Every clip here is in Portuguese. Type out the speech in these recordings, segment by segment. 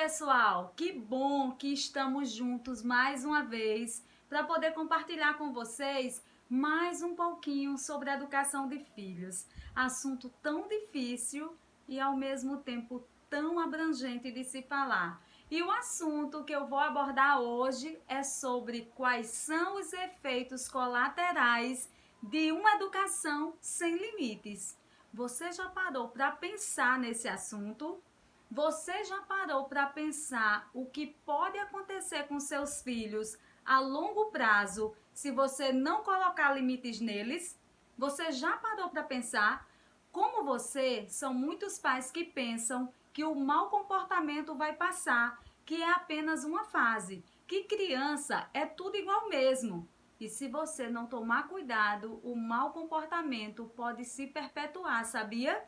pessoal, que bom que estamos juntos mais uma vez para poder compartilhar com vocês mais um pouquinho sobre a educação de filhos. Assunto tão difícil e ao mesmo tempo tão abrangente de se falar. E o assunto que eu vou abordar hoje é sobre quais são os efeitos colaterais de uma educação sem limites. Você já parou para pensar nesse assunto? Você já parou para pensar o que pode acontecer com seus filhos a longo prazo se você não colocar limites neles? Você já parou para pensar? Como você, são muitos pais que pensam que o mau comportamento vai passar, que é apenas uma fase, que criança é tudo igual mesmo. E se você não tomar cuidado, o mau comportamento pode se perpetuar, sabia?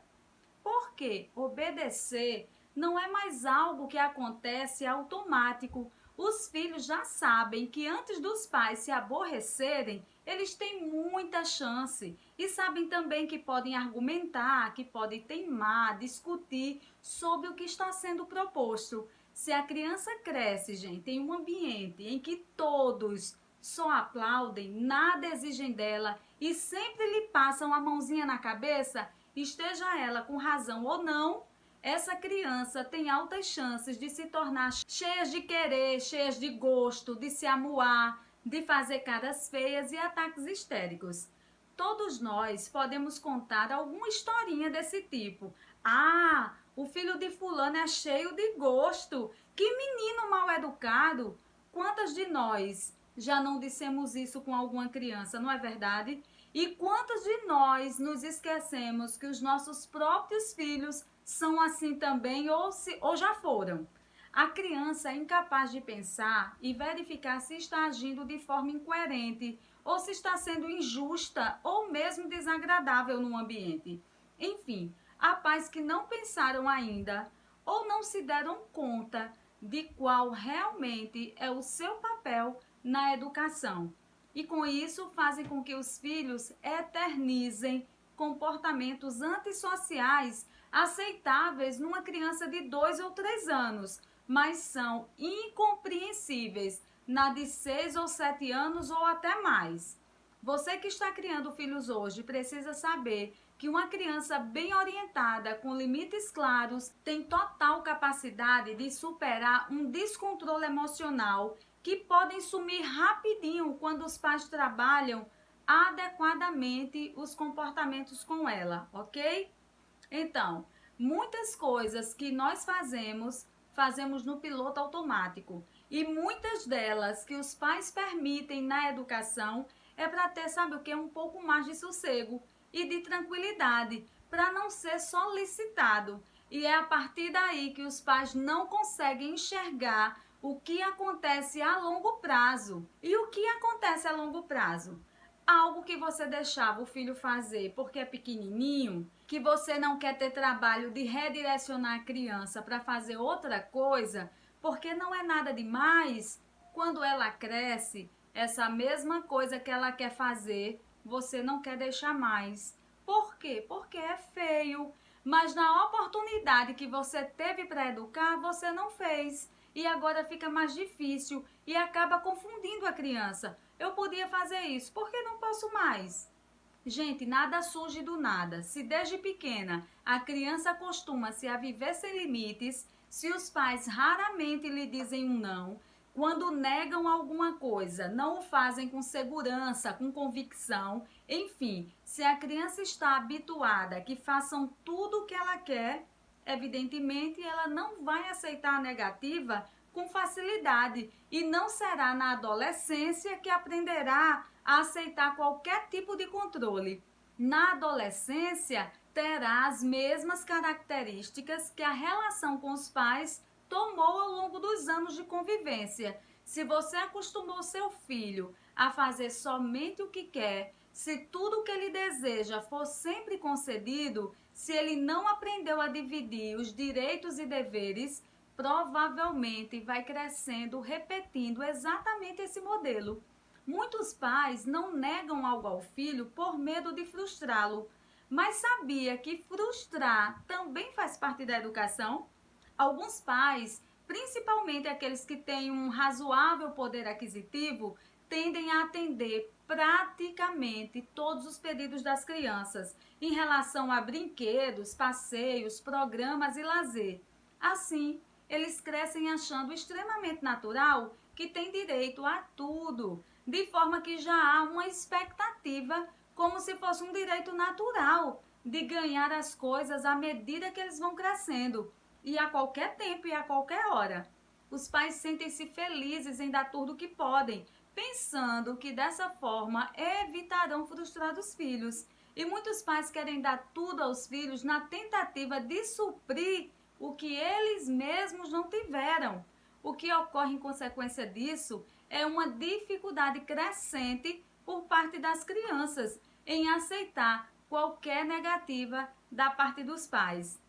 Porque obedecer não é mais algo que acontece automático. Os filhos já sabem que antes dos pais se aborrecerem, eles têm muita chance. E sabem também que podem argumentar, que podem teimar, discutir sobre o que está sendo proposto. Se a criança cresce, gente, em um ambiente em que todos só aplaudem, nada exigem dela e sempre lhe passam a mãozinha na cabeça, esteja ela com razão ou não, essa criança tem altas chances de se tornar cheias de querer, cheias de gosto, de se amuar, de fazer caras feias e ataques histéricos. Todos nós podemos contar alguma historinha desse tipo. Ah, o filho de fulano é cheio de gosto. Que menino mal educado. Quantas de nós já não dissemos isso com alguma criança, não é verdade? E quantos de nós nos esquecemos que os nossos próprios filhos são assim também ou já foram? A criança é incapaz de pensar e verificar se está agindo de forma incoerente ou se está sendo injusta ou mesmo desagradável no ambiente. Enfim, há pais que não pensaram ainda ou não se deram conta de qual realmente é o seu papel na educação. E com isso fazem com que os filhos eternizem comportamentos antissociais aceitáveis numa criança de 2 ou 3 anos, mas são incompreensíveis na de 6 ou 7 anos ou até mais. Você que está criando filhos hoje precisa saber que uma criança bem orientada, com limites claros, tem total capacidade de superar um descontrole emocional que podem sumir rapidinho quando os pais trabalham adequadamente os comportamentos com ela, ok? Então, muitas coisas que nós fazemos no piloto automático. E muitas delas que os pais permitem na educação é para ter, sabe o que? Um pouco mais de sossego e de tranquilidade, para não ser solicitado. E é a partir daí que os pais não conseguem enxergar o que acontece a longo prazo. E o que acontece a longo prazo? Algo que você deixava o filho fazer porque é pequenininho, que você não quer ter trabalho de redirecionar a criança para fazer outra coisa, porque não é nada demais. Quando ela cresce, essa mesma coisa que ela quer fazer, você não quer deixar mais. Por quê? Porque é feio. Mas na oportunidade que você teve para educar, você não fez. E agora fica mais difícil e acaba confundindo a criança. Eu podia fazer isso, por que não posso mais? Gente, nada surge do nada. Se desde pequena a criança acostuma-se a viver sem limites, se os pais raramente lhe dizem um não, quando negam alguma coisa, não o fazem com segurança, com convicção, enfim, se a criança está habituada a que façam tudo o que ela quer, evidentemente ela não vai aceitar a negativa com facilidade e não será na adolescência que aprenderá a aceitar qualquer tipo de controle. Na adolescência, terá as mesmas características que a relação com os pais tomou ao longo dos anos de convivência. Se você acostumou seu filho a fazer somente o que quer, se tudo o que ele deseja for sempre concedido, se ele não aprendeu a dividir os direitos e deveres, provavelmente vai crescendo repetindo exatamente esse modelo. Muitos pais não negam algo ao filho por medo de frustrá-lo, mas sabia que frustrar também faz parte da educação? Alguns pais principalmente aqueles que têm um razoável poder aquisitivo, tendem a atender praticamente todos os pedidos das crianças em relação a brinquedos, passeios, programas e lazer. Assim, eles crescem achando extremamente natural que têm direito a tudo, de forma que já há uma expectativa como se fosse um direito natural de ganhar as coisas à medida que eles vão crescendo e a qualquer tempo e a qualquer hora. Os pais sentem-se felizes em dar tudo o que podem, pensando que dessa forma evitarão frustrar os filhos. E muitos pais querem dar tudo aos filhos na tentativa de suprir o que eles mesmos não tiveram. O que ocorre em consequência disso é uma dificuldade crescente por parte das crianças em aceitar qualquer negativa da parte dos pais.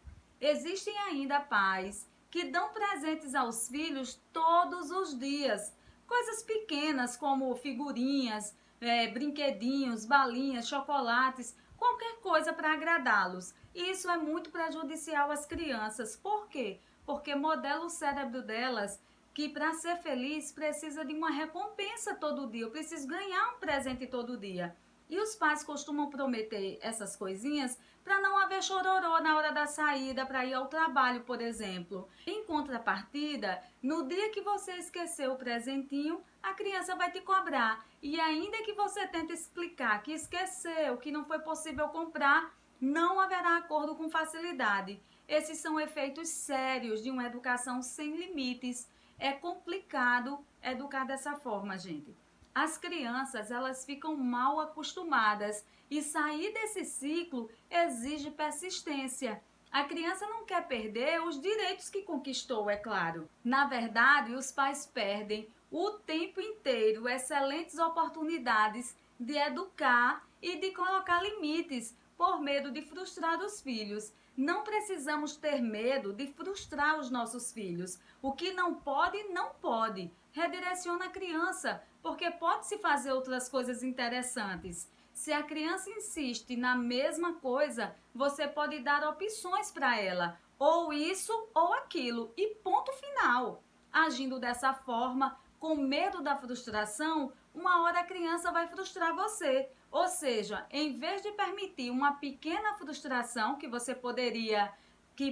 Existem ainda pais que dão presentes aos filhos todos os dias, coisas pequenas como figurinhas, brinquedinhos, balinhas, chocolates, qualquer coisa para agradá-los. Isso é muito prejudicial às crianças. Por quê? Porque modela o cérebro delas que para ser feliz precisa de uma recompensa todo dia, eu preciso ganhar um presente todo dia. E os pais costumam prometer essas coisinhas para não haver chororô na hora da saída para ir ao trabalho, por exemplo. Em contrapartida, no dia que você esqueceu o presentinho, a criança vai te cobrar. E ainda que você tente explicar que esqueceu, que não foi possível comprar, não haverá acordo com facilidade. Esses são efeitos sérios de uma educação sem limites. É complicado educar dessa forma, gente. As crianças, elas ficam mal acostumadas e sair desse ciclo exige persistência. A criança não quer perder os direitos que conquistou, é claro. Na verdade, os pais perdem o tempo inteiro excelentes oportunidades de educar e de colocar limites por medo de frustrar os filhos. Não precisamos ter medo de frustrar os nossos filhos. O que não pode, não pode. Redireciona a criança, porque pode-se fazer outras coisas interessantes. Se a criança insiste na mesma coisa, você pode dar opções para ela, ou isso ou aquilo, e ponto final. Agindo dessa forma, com medo da frustração, uma hora a criança vai frustrar você. Ou seja, em vez de permitir uma pequena frustração que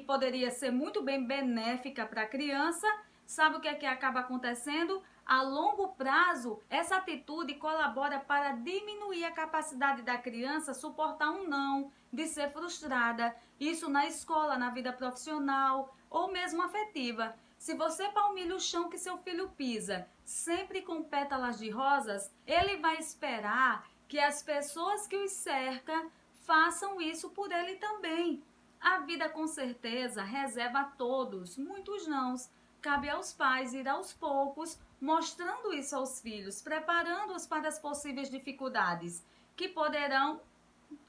poderia ser muito bem benéfica para a criança, sabe o que é que acaba acontecendo? A longo prazo, essa atitude colabora para diminuir a capacidade da criança suportar um não, de ser frustrada. Isso na escola, na vida profissional ou mesmo afetiva. Se você palmilha o chão que seu filho pisa, sempre com pétalas de rosas, ele vai esperar que as pessoas que os cercam façam isso por ele também. A vida com certeza reserva a todos muitos nãos. Cabe aos pais ir aos poucos, mostrando isso aos filhos, preparando-os para as possíveis dificuldades que poderão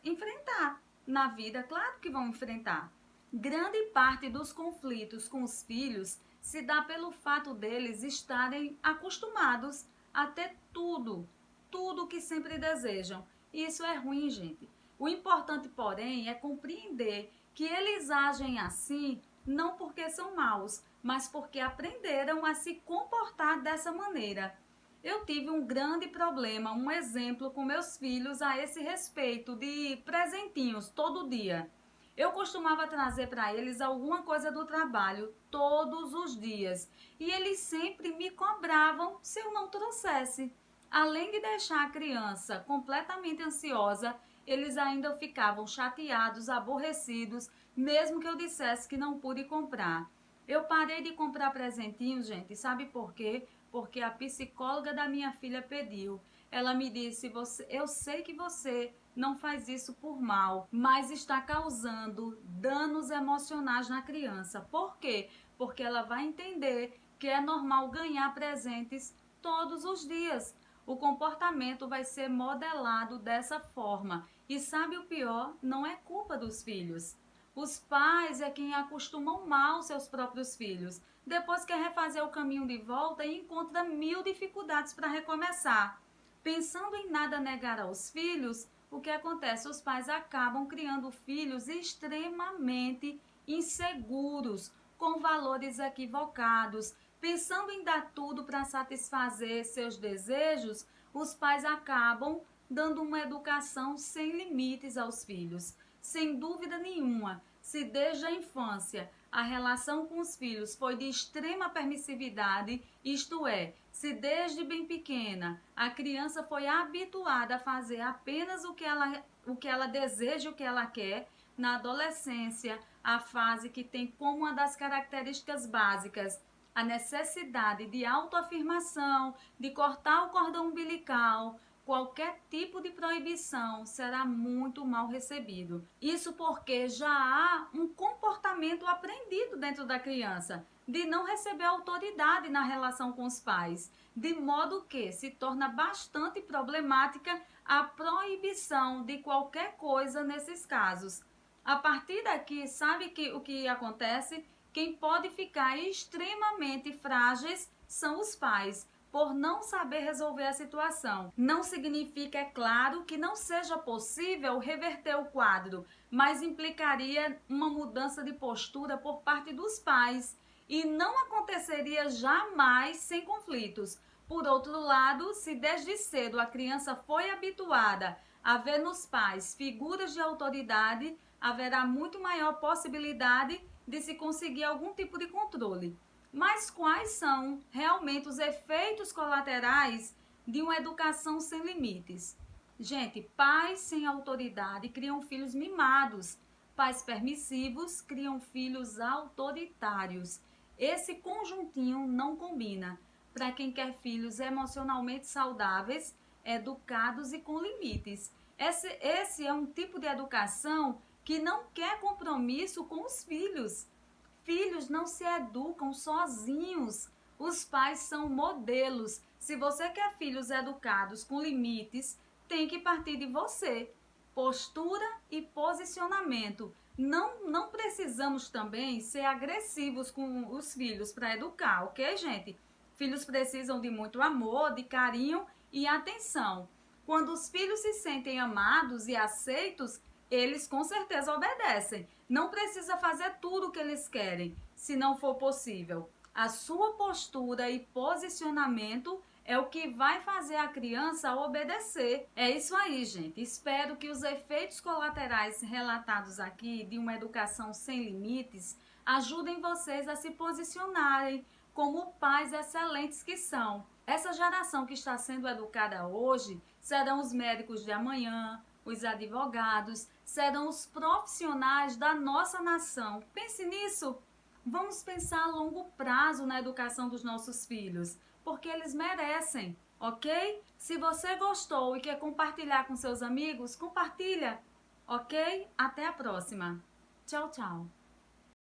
enfrentar na vida, claro que vão enfrentar. Grande parte dos conflitos com os filhos se dá pelo fato deles estarem acostumados a ter tudo que sempre desejam. E isso é ruim, gente. O importante, porém, é compreender que eles agem assim não porque são maus, mas porque aprenderam a se comportar dessa maneira. Eu tive um grande problema, um exemplo com meus filhos a esse respeito de presentinhos todo dia. Eu costumava trazer para eles alguma coisa do trabalho todos os dias e eles sempre me cobravam se eu não trouxesse. Além de deixar a criança completamente ansiosa, eles ainda ficavam chateados, aborrecidos, mesmo que eu dissesse que não pude comprar. Eu parei de comprar presentinhos, gente, sabe por quê? Porque a psicóloga da minha filha pediu. Ela me disse, eu sei que você não faz isso por mal, mas está causando danos emocionais na criança. Por quê? Porque ela vai entender que é normal ganhar presentes todos os dias. O comportamento vai ser modelado dessa forma. E sabe o pior? Não é culpa dos filhos. Os pais é quem acostumam mal seus próprios filhos. Depois quer refazer o caminho de volta e encontra mil dificuldades para recomeçar. Pensando em nada negar aos filhos, o que acontece? Os pais acabam criando filhos extremamente inseguros, com valores equivocados, pensando em dar tudo para satisfazer seus desejos, os pais acabam dando uma educação sem limites aos filhos. Sem dúvida nenhuma, se desde a infância a relação com os filhos foi de extrema permissividade, isto é, se desde bem pequena a criança foi habituada a fazer apenas o que ela deseja, o que ela quer, na adolescência, a fase que tem como uma das características básicas a necessidade de autoafirmação, de cortar o cordão umbilical, qualquer tipo de proibição será muito mal recebido. Isso porque já há um comportamento aprendido dentro da criança de não receber autoridade na relação com os pais, de modo que se torna bastante problemática a proibição de qualquer coisa nesses casos. A partir daqui, sabe que o que acontece? Quem pode ficar extremamente frágeis são os pais, por não saber resolver a situação. Não significa, é claro, que não seja possível reverter o quadro, mas implicaria uma mudança de postura por parte dos pais e não aconteceria jamais sem conflitos. Por outro lado, se desde cedo a criança foi habituada a ver nos pais figuras de autoridade, haverá muito maior possibilidade de se conseguir algum tipo de controle. Mas quais são realmente os efeitos colaterais de uma educação sem limites? Gente, pais sem autoridade criam filhos mimados. Pais permissivos criam filhos autoritários. Esse conjuntinho não combina para quem quer filhos emocionalmente saudáveis, educados e com limites. Esse é um tipo de educação que não quer compromisso com os filhos. Filhos não se educam sozinhos. Os pais são modelos. Se você quer filhos educados com limites, tem que partir de você. Postura e posicionamento. Não precisamos também ser agressivos com os filhos para educar, ok, gente? Filhos precisam de muito amor, de carinho e atenção. Quando os filhos se sentem amados e aceitos, eles com certeza obedecem. Não precisa fazer tudo o que eles querem, se não for possível. A sua postura e posicionamento é o que vai fazer a criança obedecer. É isso aí, gente. Espero que os efeitos colaterais relatados aqui de uma educação sem limites ajudem vocês a se posicionarem como pais excelentes que são. Essa geração que está sendo educada hoje serão os médicos de amanhã, os advogados, serão os profissionais da nossa nação. Pense nisso. Vamos pensar a longo prazo na educação dos nossos filhos, porque eles merecem, ok? Se você gostou e quer compartilhar com seus amigos, compartilha, ok? Até a próxima. Tchau, tchau.